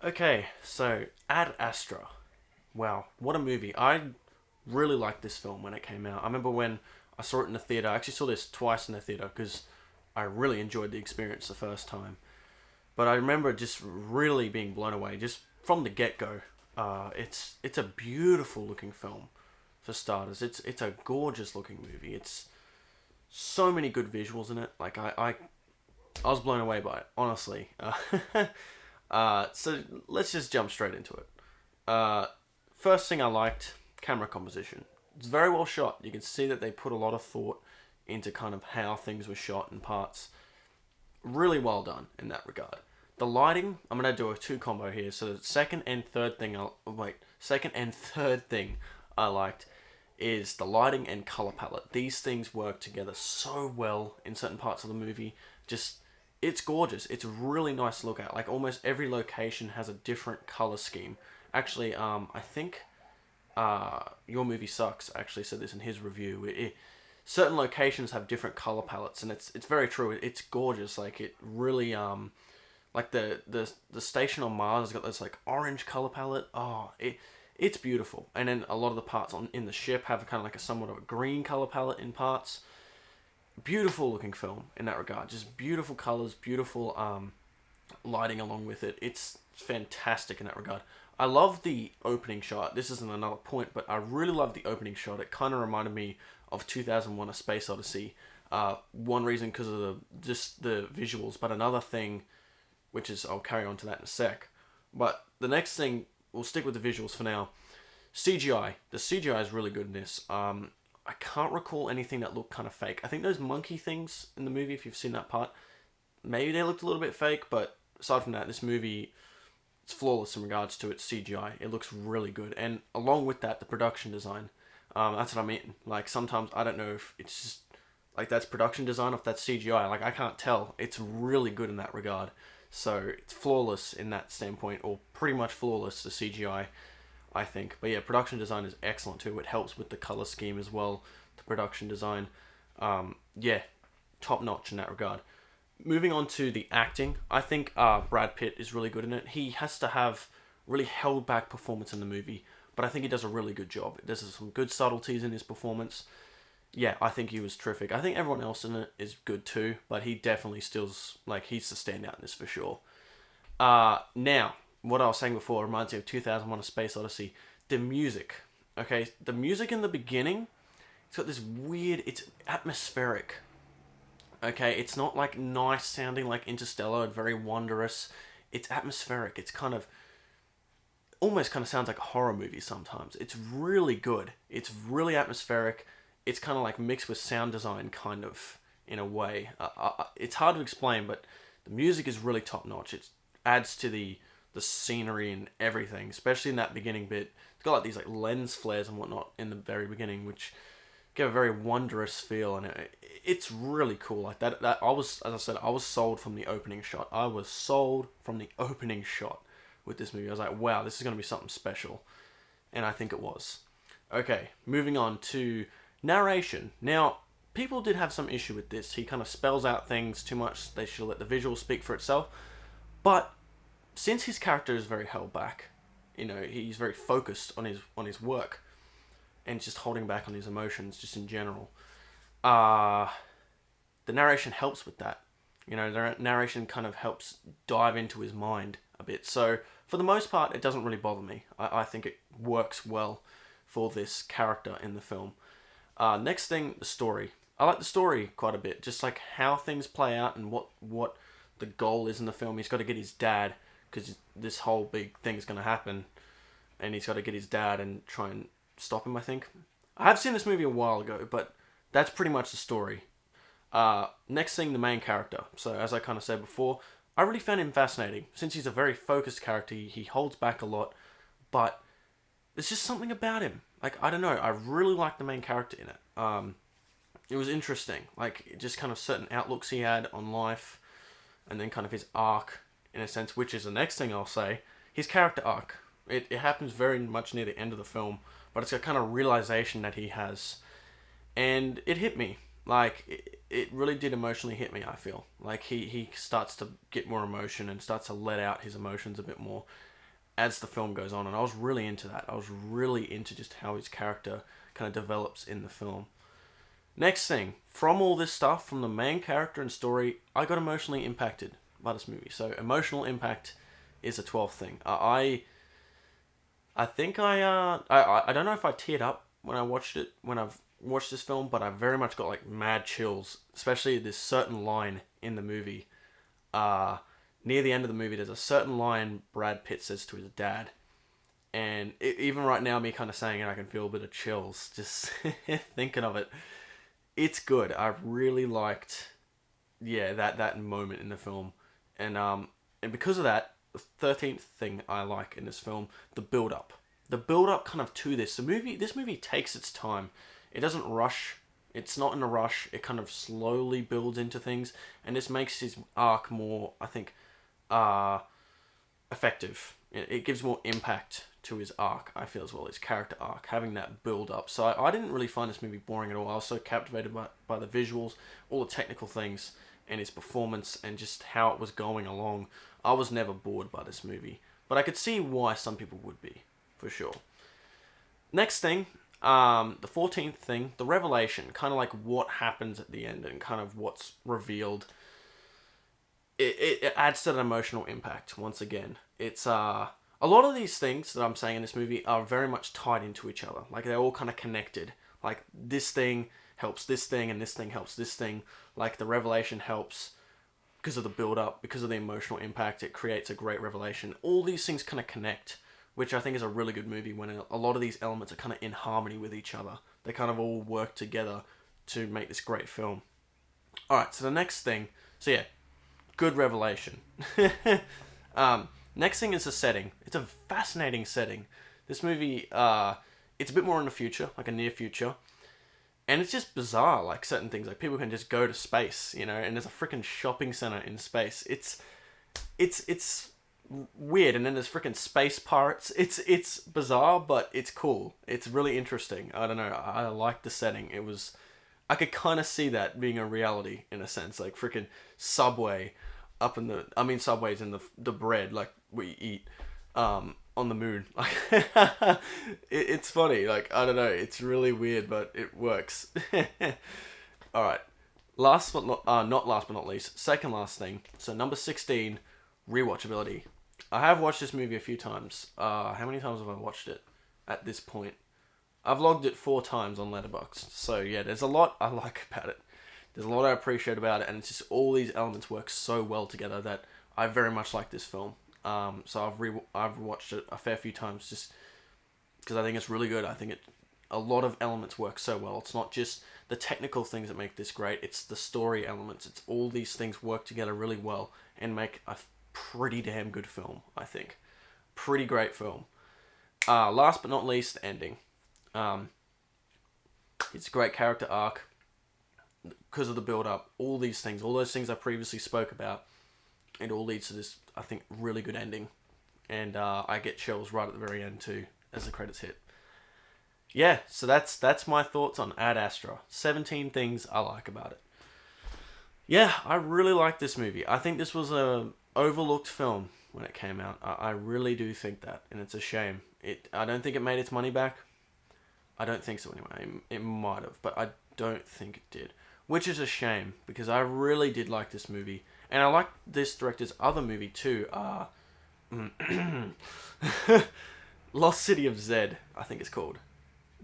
Okay, so Ad Astra. Wow, what a movie. I really liked this film when it came out. I remember when I saw it in the theater. I actually saw this twice in the theater because I really enjoyed the experience the first time. But I remember just really being blown away just from the get go. It's a beautiful looking film for starters. It's a gorgeous looking movie. It's so many good visuals in it. I was blown away by it, honestly. So let's just jump straight into it. Uh, First thing I liked, camera composition. It's very well shot. You can see that they put a lot of thought into kind of how things were shot in parts. Really well done in that regard. The lighting, I'm gonna do a two combo here. So the second and third thing I liked is the lighting and color palette. These things work together so well in certain parts of the movie. Just it's gorgeous. It's really nice to look at. Like almost every location has a different color scheme. Actually, I think your movie sucks. Actually, said this in his review. Certain locations have different color palettes, and it's very true. It's gorgeous. Like it really like the station on Mars has got this like orange color palette. It's beautiful. And then a lot of the parts on in the ship have kind of like a somewhat of a green color palette in parts. Beautiful looking film in that regard. Just beautiful colors, beautiful lighting along with it. It's fantastic in that regard. I love the opening shot. This isn't another point, but I really love the opening shot. It kind of reminded me of 2001: A Space Odyssey. One reason because of just the visuals, but another thing, which is I'll carry on to that in a sec. But the next thing, we'll stick with the visuals for now. CGI. The CGI is really good in this. I can't recall anything that looked kind of fake. I think those monkey things in the movie, if you've seen that part, maybe they looked a little bit fake, but aside from that, this movie it's flawless in regards to its CGI. It looks really good, and along with that, the production design. That's what I mean. Like sometimes I don't know if it's just like that's production design, or if that's CGI. Like I can't tell. It's really good in that regard. So it's flawless in that standpoint, or pretty much flawless the CGI. I think. But yeah, production design is excellent too. It helps with the color scheme as well. The production design, yeah, top notch in that regard. Moving on to the acting, I think Brad Pitt is really good in it. He has to have really held back performance in the movie, but I think he does a really good job. There's some good subtleties in his performance. Yeah, I think he was terrific. I think everyone else in it is good too, but he definitely still's like he's the standout in this for sure. Now, what I was saying before reminds me of 2001: A Space Odyssey. The music, okay, the music in the beginning, it's got this weird. It's atmospheric. Okay, it's not like nice sounding like Interstellar and very wondrous. It's atmospheric. It's kind of almost kind of sounds like a horror movie sometimes. It's really good. It's really atmospheric. It's kind of like mixed with sound design, kind of in a way. It's hard to explain, but the music is really top notch. It adds to the scenery and everything, especially in that beginning bit. It's got like these like lens flares and whatnot in the very beginning, which give a very wondrous feel, and it's really cool. Like that I was, as I said, I was sold from the opening shot. I was sold from the opening shot with this movie. I was like, wow, this is going to be something special, and I think it was. Okay, moving on to narration. Now, people did have some issue with this. He kind of spells out things too much. They should let the visual speak for itself. But since his character is very held back, he's very focused on his work and just holding back on his emotions just in general. Uh the narration helps with that. The narration kind of helps dive into his mind a bit. So for the most part, it doesn't really bother me. I think it works well for this character in the film. Next thing, the story. I like the story quite a bit, just like how things play out and what the goal is in the film. He's got to get his dad because this whole big thing is going to happen, and he's got to get his dad and try and stop him. I think I have seen this movie a while ago, but that's pretty much the story. Next thing, the main character. So as I kind of said before, I really found him fascinating. Since he's a very focused character, he holds back a lot, but there's just something about him. Like, I don't know, I really like the main character in it. It was interesting. Like, just kind of certain outlooks he had on life, and then kind of his arc, in a sense, which is the next thing I'll say. His character arc. It happens very much near the end of the film, but it's a kind of realization that he has. And it hit me. Like, it really did emotionally hit me, I feel. Like, he starts to get more emotion and starts to let out his emotions a bit more. as the film goes on, and I was really into that. I was really into just how his character kind of develops in the film. Next thing, from all this stuff, from the main character and story, I got emotionally impacted by this movie. So emotional impact is a 12th thing. I think I don't know if I teared up when I watched it, when I've watched this film, but I very much got like mad chills, especially this certain line in the movie. Near the end of the movie, there's a certain line Brad Pitt says to his dad. And even right now, me kind of saying it, I can feel a bit of chills just thinking of it. It's good. I really liked, yeah, that moment in the film. And because of that, the 13th thing I like in this film, the build-up. The build-up kind of to this. This movie takes its time. It doesn't rush. It's not in a rush. It kind of slowly builds into things. And this makes his arc more, I think, effective. It gives more impact to his arc, I feel, as well, his character arc, having that build up. So I didn't really find this movie boring at all. I was so captivated by the visuals, all the technical things, and his performance, and just how it was going along. I was never bored by this movie, but I could see why some people would be, for sure. Next thing, the 14th thing, the revelation, kind of like what happens at the end and kind of what's revealed. It adds to the emotional impact once again. It's a lot of these things that I'm saying in this movie are very much tied into each other. Like they're all kind of connected. Like this thing helps this thing and this thing helps this thing. Like the revelation helps because of the build up, because of the emotional impact. It creates a great revelation. All these things kind of connect, which I think is a really good movie when a lot of these elements are kind of in harmony with each other. They kind of all work together to make this great film. Alright, so the next thing. So yeah, good revelation. Next thing is the setting. It's a fascinating setting. This movie, it's a bit more in the future, like a near future. And it's just bizarre, like certain things. Like people can just go to space, you know, and there's a freaking shopping center in space. It's weird, and then there's freaking space pirates. It's bizarre, but it's cool. It's really interesting. I don't know. I like the setting. I could kind of see that being a reality in a sense, like freaking Subway up in the. I mean, Subway's in the bread like we eat on the moon. Like it's funny. Like I don't know. It's really weird, but it works. All right. Last but not last but not least, second last thing. So number 16, rewatchability. I have watched this movie a few times. How many times have I watched it at this point? I've logged it 4 times on Letterboxd. So yeah, there's a lot I like about it. There's a lot I appreciate about it, and it's just all these elements work so well together that I very much like this film. So I've watched it a fair few times just because I think it's really good. I think a lot of elements work so well. It's not just the technical things that make this great. It's the story elements. It's all these things work together really well and make a pretty damn good film, I think. Pretty great film. Last but not least, the ending. It's a great character arc because of the build-up. All these things, all those things I previously spoke about, it all leads to this, I think, really good ending. And I get chills right at the very end too, as the credits hit. Yeah, so that's my thoughts on Ad Astra. 17 things I like about it. Yeah, I really like this movie. I think this was a overlooked film when it came out. I really do think that, and it's a shame. I don't think it made its money back. I don't think so anyway. It might have, but I don't think it did. Which is a shame, because I really did like this movie. And I like this director's other movie too. Lost City of Z, I think it's called.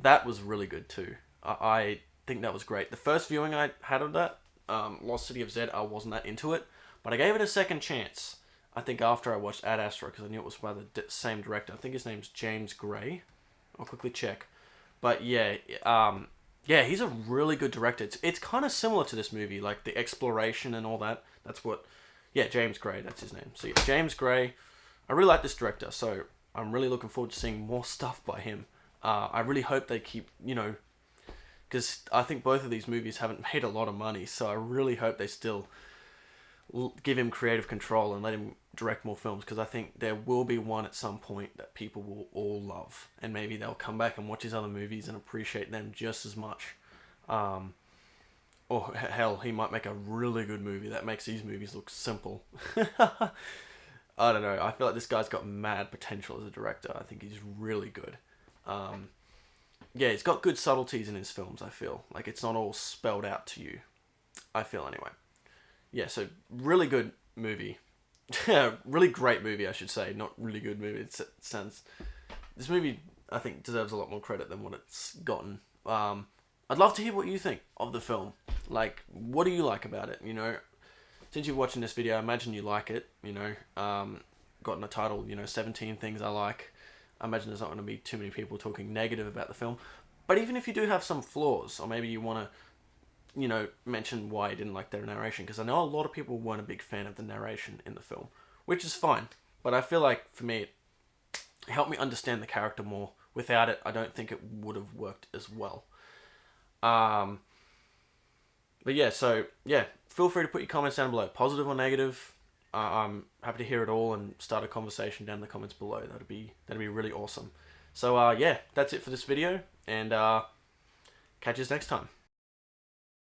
That was really good too. I think that was great. The first viewing I had of that, Lost City of Z, I wasn't that into it. But I gave it a second chance. I think after I watched Ad Astra, because I knew it was by the same director. I think his name's James Gray. I'll quickly check. But yeah, he's a really good director. It's kind of similar to this movie, like the exploration and all that. That's what... Yeah, James Gray, that's his name. So yeah, James Gray. I really like this director, so I'm really looking forward to seeing more stuff by him. I really hope they keep, because I think both of these movies haven't made a lot of money, so I really hope they still give him creative control and let him direct more films, because I think there will be one at some point that people will all love, and maybe they'll come back and watch his other movies and appreciate them just as much. Or hell, he might make a really good movie that makes these movies look simple. I don't know. I feel like this guy's got mad potential as a director. I think he's really good. Yeah, he's got good subtleties in his films, I feel. Like, it's not all spelled out to you. I feel, anyway. Yeah, so, really good movie. Really great movie, I should say. Not really good movie. It sounds... This movie, I think, deserves a lot more credit than what it's gotten. I'd love to hear what you think of the film. Like, what do you like about it, you know? Since you're watching this video, I imagine you like it, you know? Gotten a title, you know, 17 Things I Like. I imagine there's not going to be too many people talking negative about the film. But even if you do have some flaws, or maybe you want to, you know, mention why you didn't like their narration, because I know a lot of people weren't a big fan of the narration in the film, which is fine. But I feel like, for me, it helped me understand the character more. Without it, I don't think it would have worked as well. But yeah, so, yeah, feel free to put your comments down below, positive or negative. I'm happy to hear it all and start a conversation down in the comments below. That'd be really awesome. So, yeah, that's it for this video, and catch us next time.